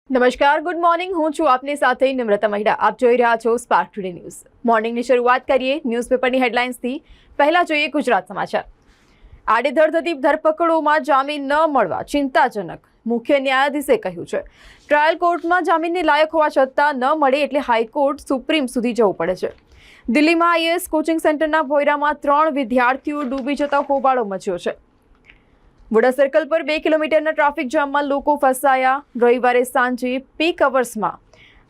નમસ્કાર, good morning. હું છું આપની સાથે નમ્રતા મહિડા. આપ જોઈ રહ્યા છો સ્પાર્ક ટુડે ન્યૂઝ. મોર્નિંગની શરૂઆત કરીએ ન્યૂઝપેપરની હેડલાઇન્સથી. પહેલા જોઈએ ગુજરાત સમાચાર. આડેધડ થતી ધરપકડોમાં જામીન ન મળવા ચિંતાજનક, મુખ્ય ન્યાયાધીશે કહ્યું છે. ટ્રાયલ કોર્ટમાં જામીનને લાયક હોવા છતાં ન મળે એટલે હાઈકોર્ટ સુપ્રીમ સુધી જવું પડે છે. દિલ્હીમાં આઈએએસ કોચિંગ સેન્ટરના ભોયરામાં 3 વિદ્યાર્થીઓ ડૂબી જતા હોબાળો મચ્યો છે. વડા સર્કલ પર 2 કિલોમીટરના ટ્રાફિક જામમાં લોકો ફસાયા. રવિવારે સાંજે પીક અવર્સમાં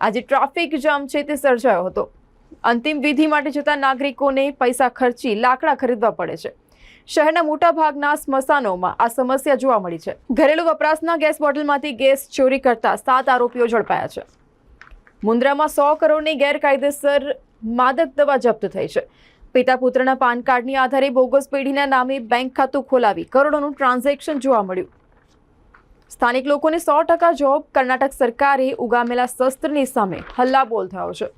આજે ટ્રાફિક જામ છે તે સર્જાયો હતો. અંતિમ વિધિ માટે જતા નાગરિકોને પૈસા ખર્ચી લાકડા ખરીદવા પડે છે. શહેરના મોટાભાગના સ્મશાનોમાં આ સમસ્યા જોવા મળી છે. ઘરેલું વપરાશના ગેસ બોટલમાંથી ગેસ ચોરી કરતા 7 આરોપીઓ ઝડપાયા છે. મુન્દ્રામાં 100 કરોડની ગેરકાયદેસર માદક દવા જપ્ત થઈ છે. પિતા પુત્રના પાન કાર્ડની આધારે બોગસ પેઢીના નામે બેંક ખાતું ખોલાવી કરોડોનું ટ્રાન્ઝેક્શન જોવા મળ્યું. સ્થાનિક લોકોને 100% જોબ, કર્ણાટક સરકારે ઉગામેલા શસ્ત્રની સામે હલ્લાબોલ થયો છે.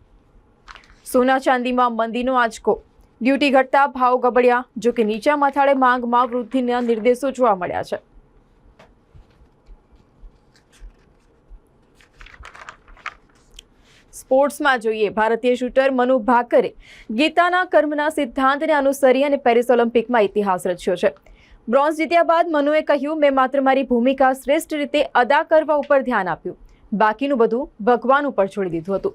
સોના ચાંદીમાં મંદીનો આંચકો, ડ્યુટી ઘટતા ભાવ ગબડ્યા. જો કે નીચા માથાળે માંગમાં વૃદ્ધિના નિર્દેશો જોવા મળ્યા છે. સ્પોર્ટ્સમાં જોઈએ, ભારતીય શૂટર મનુ ભાકરે ગીતાના કર્મના સિદ્ધાંતને અનુસરી અને પેરિસ ઓલિમ્પિકમાં ઇતિહાસ રચ્યો છે. બ્રોન્ઝ જીત્યા બાદ મનુએ કહ્યું, મેં માત્ર મારી ભૂમિકા શ્રેષ્ઠ રીતે અદા કરવા ઉપર ધ્યાન આપ્યું, બાકીનું બધું ભગવાન ઉપર છોડી દીધું હતું.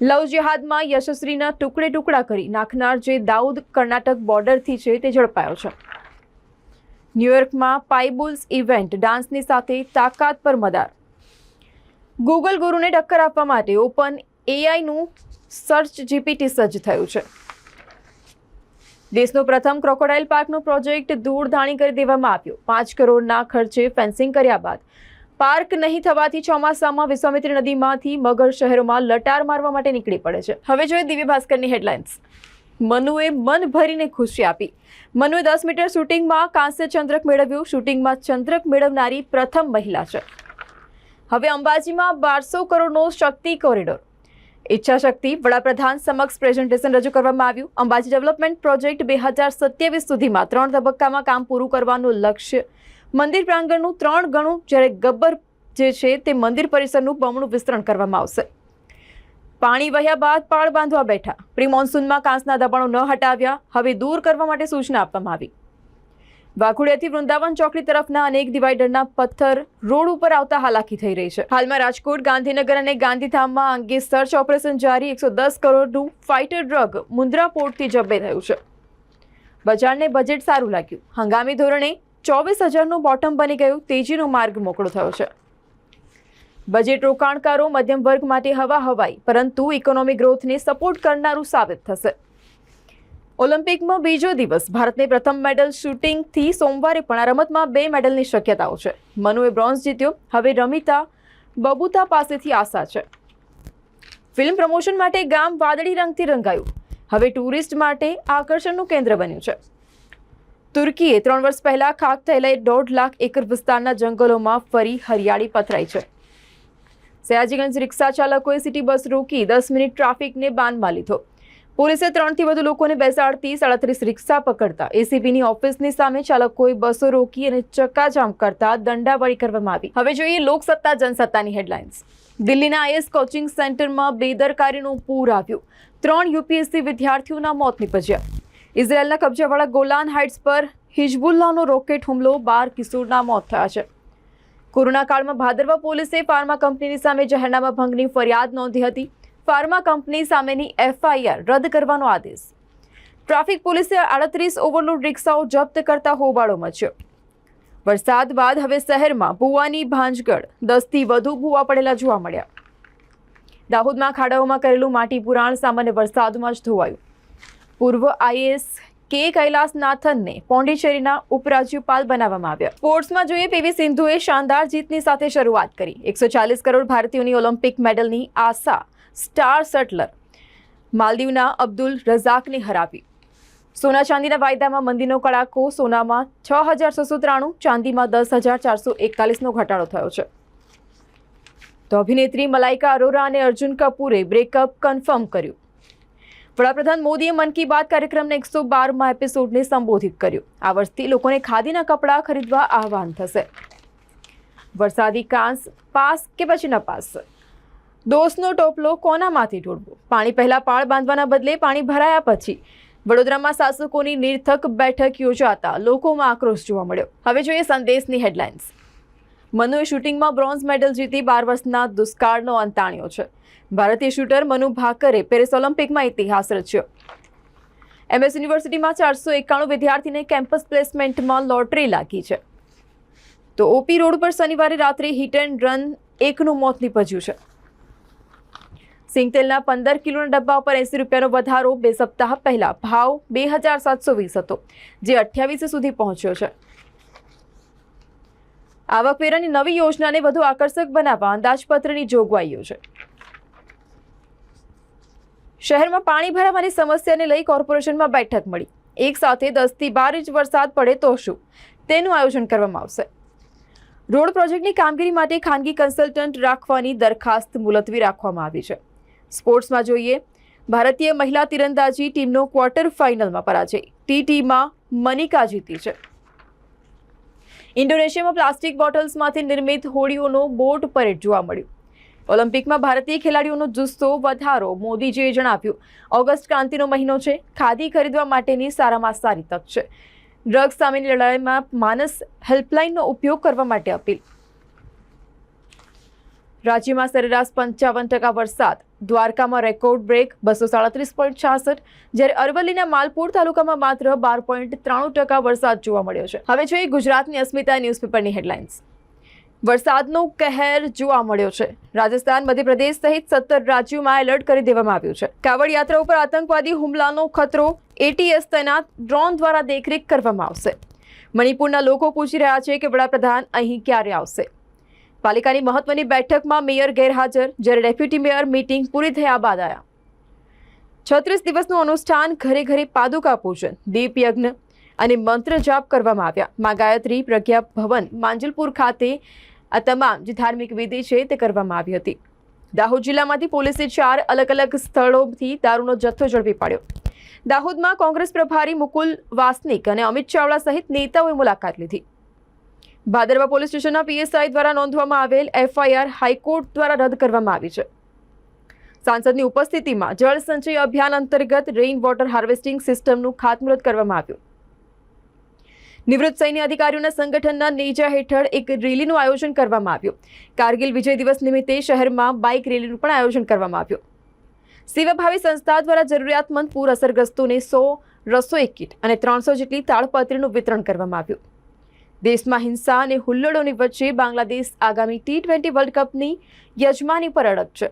લવ જેહાદમાં યશસ્વીના ટુકડે ટુકડા કરી નાખનાર જે દાઉદ કર્ણાટક બોર્ડરથી છે તે ઝડપાયો છે. ન્યૂયોર્કમાં પાઇબુલ્સ ઇવેન્ટ ડાન્સની સાથે તાકાત પર મદાર. ગૂગલ ગુરુને ટક્કર આપવા માટે ઓપન એઆઈનું સર્ચ જીપીટી સજ્જ થયું છે. દેશનો પ્રથમ ક્રોકોડાઇલ પાર્કનો પ્રોજેક્ટ ધૂળધાણી કરી દેવામાં આવ્યો. 5 કરોડના ખર્ચે ફેન્સિંગ કર્યા બાદ પાર્ક નહીં થવાથી ચોમાસામાં વિશ્વામિત્રી નદીમાંથી મગર શહેરોમાં લટાર મારવા માટે નીકળી પડે છે. હવે જોઈએ દિવ્ય ભાસ્કરની હેડલાઇન્સ. મનુએ મન ભરીને ખુશી આપી. મનુએ 10 મીટર શૂટિંગમાં કાંસ્ય ચંદ્રક મેળવ્યું. શૂટિંગમાં ચંદ્રક મેળવનારી પ્રથમ મહિલા છે. હવે અંબાજીમાં 1200 કરોડનો શક્તિ કોરિડોર. ઈચ્છાશક્તિ વડાપ્રધાન સમક્ષ પ્રેઝન્ટેશન રજૂ કરવામાં આવ્યું. અંબાજી ડેવલપમેન્ટ પ્રોજેક્ટ 2027 સુધીમાં 3 તબક્કામાં કામ પૂરું કરવાનું લક્ષ્ય. મંદિર પ્રાંગણનું 3 ગણું, જ્યારે ગબ્બર જે છે તે મંદિર પરિસરનું બમણું વિસ્તરણ કરવામાં આવશે. પાણી વહ્યા બાદ પાળ બાંધવા બેઠા. પ્રી મોન્સૂનમાં કાંસના દબાણો ન હટાવ્યા, હવે દૂર કરવા માટે સૂચના આપવામાં આવી. વાઘોડિયાથી વૃંદાવન ચોકડી તરફના અનેક ડિવાઈડરના પથ્થર રોડ ઉપર આવતા હાલાકી થઈ રહી છે. હાલમાં રાજકોટ, ગાંધીનગર અને ગાંધીધામમાં અંગે સર્ચ ઓપરેશન જારી. 110 કરોડનું ફાઇટર ડ્રગ મુન્દ્રા પોર્ટથી જબ્બે થયું છે. બજારને બજેટ સારું લાગ્યું. હંગામી ધોરણે 24,000નું બોટમ બની ગયું. તેજીનો માર્ગ મોકળો થયો છે. બજેટ રોકાણકારો મધ્યમ વર્ગ માટે હવા હવાઈ, પરંતુ ઇકોનોમી ગ્રોથને સપોર્ટ કરનારું સાબિત થશે. ઓલિમ્પિકમાં બીજો દિવસ. ભારતને પ્રથમ મેડલ શૂટિંગથી સોમવારે પણ આ રમતમાં 2 મેડલની શક્યતાઓ છે. મનુએ બ્રોન્ઝ જીત્યો. હવે રમિતા બબુતા પાસેથી આશા છે. ફિલ્મ પ્રમોશન માટે ગામ વાદળી રંગથી રંગાયું. હવે ટુરિસ્ટ માટે આકર્ષણનું કેન્દ્ર બન્યું છે. તુર્કીએ 3 વર્ષ પહેલા ખાક થયેલા 1.5 લાખ એકર વિસ્તારના જંગલોમાં ફરી હરિયાળી પથરાઈ છે. સયાજીગંજ રિક્ષા ચાલકોએ સિટી બસ રોકી 10 મિનિટ ટ્રાફિકને બાનમાં લીધો. પોલીસે 3 થી વધુ લોકોને બેસાડતી 37 રિક્ષા પકડતા એસીપીની ઓફિસની સામે ચાલકોએ બસો રોકી અને ચક્કાજામ કરતા દંડાવળી કરવામાં આવી. હવે જોઈએ લોકસત્તા જનસત્તાની હેડલાઇન્સ. દિલ્હીના આઈએએસ કોચિંગ સેન્ટરમાં બેદરકારીનું પૂર આવ્યું. 3 યુપીએસસી વિદ્યાર્થીઓના મોત નીપજ્યા. ઇઝરાયેલના કબજાવાળા ગોલાન હાઇટ્સ પર હિઝબુલ્લાહનો રોકેટ હુમલો, 12 કિશોરના મોત થયા છે. કોરોના કાળમાં ભાદરવા પોલીસે ફાર્મા કંપનીની સામે જાહેરનામા ભંગની ફરિયાદ નોંધી હતી. ફાર્મા કંપની સામેની એફઆઈઆર રદ કરવાનો આદેશ. ટ્રાફિક પોલીસે 38 ઓવરલોડ રિક્ષાઓ જપ્ત કરતા હોબાળો મચ્યો. વરસાદ બાદ હવે શહેરમાં ભૂવાની ભાંજગડ. 10 થી વધુ ભૂવા પડેલા જોવા મળ્યા. દાહોદમાં ખાડાઓમાં કરેલું માટી પુરાણ સામાન્ય વરસાદમાં જ ધોવાયું. પૂર્વ આઈએએસ કે કૈલાસનાથનને પોંડિચેરીના ઉપરાજ્યપાલ બનાવવામાં આવ્યા. સ્પોર્ટ્સમાં જોઈએ, પીવી સિંધુએ શાનદાર જીતની સાથે શરૂઆત કરી. 140 કરોડ ભારતીયોની ઓલિમ્પિક મેડલની આશા. સ્ટાર શટલર માલદીવના અબ્દુલ રઝાકને હરાવી. સોના ચાંદીના વાયદામાં મંદીનો કડાકો. સોનામાં 6,693, ચાંદીમાં 10,441નો ઘટાડો થયો છે. તો અભિનેત્રી મલાઇકા અરોરા અને અર્જુન કપૂરે બ્રેકઅપ કન્ફર્મ કર્યું. વડાપ્રધાન મોદીએ મન કી બાત કાર્યક્રમના 112મા એપિસોડને સંબોધિત કર્યો. આ વર્ષથી લોકોને ખાદીના કપડાં ખરીદવા આહવાન થશે. વરસાદી કાંસ પાસ કે પછી નપાસ? દોષનો ટોપલો કોનામાંથી ઢોળવો? પાણી પહેલા પાળ બાંધવાના બદલે પાણી ભરાયા પછી? વડોદરામાં શાસકોની નિર્થક બેઠક યોજાતા લોકોમાં આક્રોશ જોવા મળ્યો. હવે જોઈએ સંદેશની હેડલાઇન્સ. મનુએ શૂટિંગમાં બ્રોન્ઝ મેડલ જીતી 12 વર્ષના દુષ્કાળનો અંત આણ્યો છે. ભારતીય શૂટર મનુ ભાકરે પેરિસ ઓલિમ્પિકમાં ઇતિહાસ રચ્યો. MS યુનિવર્સિટીમાં 491 વિદ્યાર્થીને કેમ્પસ પ્લેસમેન્ટમાં લોટરી લાગી છે. તો OP રોડ પર શનિવારે રાત્રે હિટ એન્ડ રન એકનું મોત નીપજ્યું છે. સિંગતેલના 15 કિલોના ડબ્બા પર 80 રૂપિયાનો વધારો 2 સપ્તાહ પહેલા ભાવ 2720 હતો, જે 28 સુધી પહોંચ્યો છે. આવકવેરાની નવી યોજનાને વધુ આકર્ષક બનાવવા અંદાજપત્રની જોગવાઈઓ છે. શહેરમાં પાણી ભરાવાની સમસ્યાને લઈ કોર્પોરેશનમાં બેઠક મળી. એક સાથે 10 થી 12 ઇંચ વરસાદ પડે તો શું, તેનું આયોજન કરવામાં આવશે. રોડ પ્રોજેક્ટની કામગીરી માટે ખાનગી કન્સલ્ટન્ટ રાખવાની દરખાસ્ત મુલતવી રાખવામાં આવી છે. સ્પોર્ટ્સમાં જોઈએ, ભારતીય મહિલા તીરંદાજી ટીમનો ક્વાર્ટર ફાઇનલમાં પરાજય. TTમાં મનિકા જીતી છે. ઇન્ડોનેશિયામાં પ્લાસ્ટિક બોટલ્સમાંથી નિર્મિત હોડીઓનો બોટ પરેડ જોવા મળ્યું. ઓલિમ્પિકમાં ભારતીય ખેલાડીઓનો જુસ્સો વધારો, મોદીજીએ જણાવ્યું. ઓગસ્ટ ક્રાંતિનો મહિનો છે, ખાદી ખરીદવા માટેની સારામાં સારી તક છે. ડ્રગ્સ સામેની લડાઈમાં માનસ હેલ્પલાઇનનો ઉપયોગ કરવા માટે અપીલ. રાજ્યમાં સરેરાશ 55% વરસાદ. દ્વારકામાં રેકોર્ડ બ્રેક 237.66, જ્યારે અરવલ્લીના માલપુર તાલુકામાં માત્ર 12.93% વરસાદ જોવા મળ્યો છે. હવે જોઈએ ગુજરાતની અસ્મિતા ન્યૂઝપેપરની હેડલાઇન્સ. વરસાદનો કહેર જોવા મળ્યો છે. રાજસ્થાન, મધ્યપ્રદેશ સહિત 17 રાજ્યોમાં એલર્ટ કરી દેવામાં આવ્યું છે. કાવડ યાત્રા ઉપર આતંકવાદી હુમલાનો ખતરો, ATS તૈનાત, ડ્રોન દ્વારા દેખરેખ કરવામાં આવશે. મણિપુરના લોકો પૂછી રહ્યા છે કે વડાપ્રધાન અહીં ક્યારે આવશે. પાલિકાની મહત્વની બેઠકમાં મેયર ગેરહાજર, જ્યારે ડેપ્યુટી મેયર મીટિંગ પૂરી થયા બાદ આવ્યા. 36 દિવસનું અનુષ્ઠાન, ઘરે ઘરે પાદુકા પૂજન, દીપ યજ્ઞ અને મંત્ર જાપ કરવામાં આવ્યા. મા ગાયત્રી પ્રજ્ઞા ભવન માંજલપુર ખાતે આ તમામ જે ધાર્મિક વિધિ છે તે કરવામાં આવી હતી. દાહોદ જિલ્લામાંથી પોલીસે 4 અલગ અલગ સ્થળોથી દારૂનો જથ્થો ઝડપી પાડ્યો. દાહોદમાં કોંગ્રેસ પ્રભારી મુકુલ વાસનિક અને અમિત ચાવડા સહિત નેતાઓએ મુલાકાત લીધી. ભાદરવા પોલીસ સ્ટેશનના PSI દ્વારા નોંધવામાં આવેલ FIR હાઈકોર્ટ દ્વારા રદ કરવામાં આવી છે. સાંસદની ઉપસ્થિતિમાં જળ સંચય અભિયાન અંતર્ગત રેઇન વોટર હાર્વેસ્ટિંગ સિસ્ટમનું ખાતમુહૂર્ત કરવામાં આવ્યું. નિવૃત્ત સૈન્ય અધિકારીઓના સંગઠનના નેજા હેઠળ એક રેલીનું આયોજન કરવામાં આવ્યું. કારગિલ વિજય દિવસ નિમિત્તે શહેરમાં બાઇક રેલીનું પણ આયોજન કરવામાં આવ્યું. સેવાભાવી સંસ્થા દ્વારા જરૂરિયાતમંદ પૂર અસરગ્રસ્તોને 100 રસોઈ કીટ અને 300 જેટલી તાળપત્રીનું વિતરણ કરવામાં આવ્યું. દેશમાં હિંસા અને હુલ્લડોની વચ્ચે બાંગ્લાદેશ આગામી T20 વર્લ્ડ કપની યજમાની પર અડગ છે.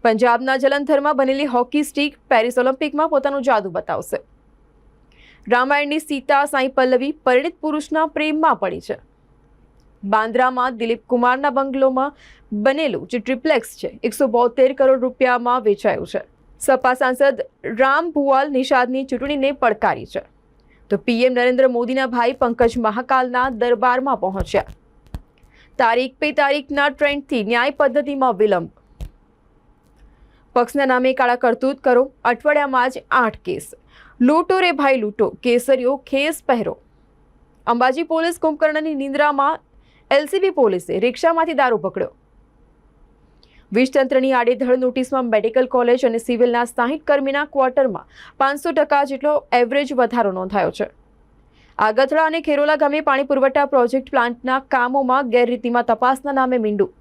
પંજાબના જલંધરમાં બનેલી હોકી સ્ટીક પેરિસ ઓલિમ્પિકમાં પોતાનું જાદુ બતાવશે. રામાયણની સીતા સાઈ પલ્લવી પરિણીત પુરુષના પ્રેમમાં પડી છે. બાંદ્રામાં દિલીપ કુમારના બંગલોમાં બનેલું જે ટ્રિપ્લેક્સ છે 172 કરોડ રૂપિયામાં વેચાયું છે. સપા સાંસદ રામ ભુવાલ નિષાદની ચૂંટણીને પડકારી છે. તો PM નરેન્દ્ર મોદીના ભાઈ પંકજ મહાકાલના દરબારમાં પહોંચ્યા. તારીખ પે તારીખના ટ્રેન્ડથી ન્યાય પદ્ધતિમાં વિલંબ. પક્ષના નામે કાળા કરતૂત કરો, અઠવાડિયામાં જ 8 કેસ. લૂંટો રે ભાઈ લૂંટો, કેસરીઓ ખેસ પહેરો. અંબાજી પોલીસ કુંભકર્ણની નિંદ્રામાં LCB પોલીસે રિક્ષામાંથી દારૂ પકડ્યો. વીજતંત્રની આડેધડ નોટિસમાં મેડિકલ કોલેજ અને સિવિલના 60 કર્મીના ક્વાર્ટરમાં 500% જેટલો એવરેજ વધારો નોંધાયો છે. આગથળા અને ખેરોલા ગામે પાણી પુરવઠા પ્રોજેક્ટ પ્લાન્ટના કામોમાં ગેરરીતિમાં તપાસના નામે મીંડું.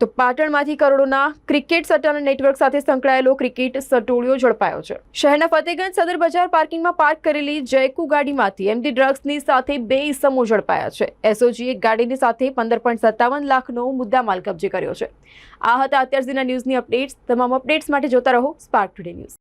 તો પાટણમાંથી કરોડોના ક્રિકેટ સટ્ટાના નેટવર્ક સાથે સંકળાયેલો ક્રિકેટ સટોડિયો ઝડપાયો છે. શહેરના ફતેગંજ સદર બજાર પાર્કિંગમાં પાર્ક કરેલી જયકુ ગાડીમાંથી MD ડ્રગ્સની સાથે 2 ઇસમો ઝડપાયા છે. SOGએ ગાડીની સાથે 15.57 લાખનો મુદ્દામાલ કબજે કર્યો છે. આ હતા અત્યાર સુધીના ન્યૂઝની અપડેટ્સ. તમામ અપડેટ્સ માટે જોતા રહો સ્પાર્ક ટુડે ન્યૂઝ.